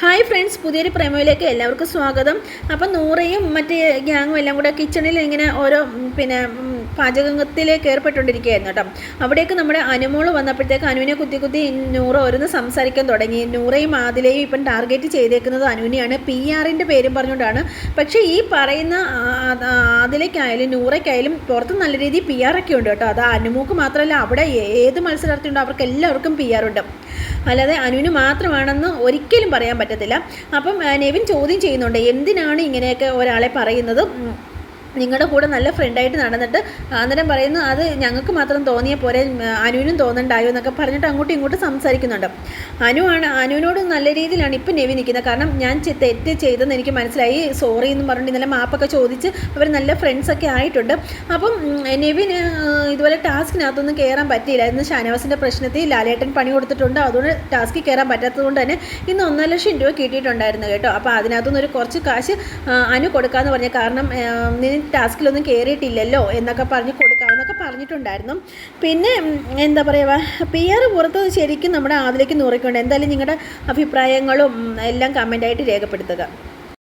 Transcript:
Hi friends, പുതിയൊരു പ്രേമയിലേക്ക് എല്ലാവർക്കും സ്വാഗതം. അപ്പം നൂറയും മറ്റേ ഗ്യാങ്ങും എല്ലാം കൂടെ കിച്ചണിൽ ഇങ്ങനെ ഓരോ പാചകത്തിലേക്ക് ഏർപ്പെട്ടുകൊണ്ടിരിക്കുകയായിരുന്നു കേട്ടോ. അവിടേക്ക് നമ്മുടെ അനുമോള് വന്നപ്പോഴത്തേക്ക് അനുവിനെ കുത്തി കുത്തി നൂറ ഓരോന്ന് സംസാരിക്കാൻ തുടങ്ങി. നൂറയും ആദിലയും ഇപ്പം ടാർഗറ്റ് ചെയ്തേക്കുന്നത് അനുവിനെയാണ്, PR പേരും പറഞ്ഞുകൊണ്ടാണ്. പക്ഷേ ഈ പറയുന്ന ആദിലയ്ക്കായാലും നൂറയ്ക്കായാലും പുറത്ത് നല്ല രീതിയിൽ PR ഒക്കെ ഉണ്ട് കേട്ടോ. അത് അനുമോക്ക് മാത്രമല്ല, അവിടെ ഏത് മത്സരാർത്ഥിയുണ്ടോ അവർക്ക് എല്ലാവർക്കും PR ഉണ്ട്. അല്ലാതെ അനുവിന് മാത്രമാണെന്ന് ഒരിക്കലും പറയാൻ പറ്റത്തില്ല. അപ്പം നെവിൻ ചോദ്യം ചെയ്യുന്നുണ്ട്, എന്തിനാണ് ഇങ്ങനെയൊക്കെ ഒരാളെ പറയുന്നത്? നിങ്ങളുടെ കൂടെ നല്ല ഫ്രണ്ടായിട്ട് നടന്നിട്ട് അന്നേരം പറയുന്നു അത് ഞങ്ങൾക്ക് മാത്രം തോന്നിയ പോലെ അനുവിനും തോന്നണ്ടായോ എന്നൊക്കെ പറഞ്ഞിട്ട് അങ്ങോട്ടും ഇങ്ങോട്ടും സംസാരിക്കുന്നുണ്ട്. അനുവിനോട് നല്ല രീതിയിലാണ് ഇപ്പം നെവി നിൽക്കുന്നത്. കാരണം ഞാൻ തെറ്റ് ചെയ്തെന്ന് എനിക്ക് മനസ്സിലായി, സോറി എന്ന് പറഞ്ഞിട്ട് ഇന്നലെ മാപ്പൊക്കെ ചോദിച്ച് അവർ നല്ല ഫ്രണ്ട്സൊക്കെ ആയിട്ടുണ്ട്. അപ്പം നെവിന് ഇതുപോലെ ടാസ്കിനകത്തൊന്നും കയറാൻ പറ്റിയില്ല. ഇന്ന് ഷാനവാസിൻ്റെ പ്രശ്നത്തിൽ ലാലേട്ടൻ പണി കൊടുത്തിട്ടുണ്ട്. അതുകൊണ്ട് ടാസ്കിൽ കയറാൻ പറ്റാത്തത് കൊണ്ട് തന്നെ ഇന്ന് 1.5 ലക്ഷം രൂപ കിട്ടിയിട്ടുണ്ടായിരുന്നു കേട്ടോ. അപ്പോൾ അതിനകത്തുനിന്ന് ഒരു കുറച്ച് കാശ് അനു കൊടുക്കാമെന്ന് പറഞ്ഞു. കാരണം ടാസ്കിലൊന്നും കയറിയിട്ടില്ലല്ലോ എന്നൊക്കെ പറഞ്ഞ് കൊടുക്കാമെന്നൊക്കെ പറഞ്ഞിട്ടുണ്ടായിരുന്നു. പിന്നെ എന്താ പറയുക, PR പുറത്ത് ശരിക്കും നമ്മുടെ ആദിലേക്ക് നൂറയ്ക്കുണ്ട്. എന്തായാലും നിങ്ങളുടെ അഭിപ്രായങ്ങളും എല്ലാം കമൻ്റായിട്ട് രേഖപ്പെടുത്തുക.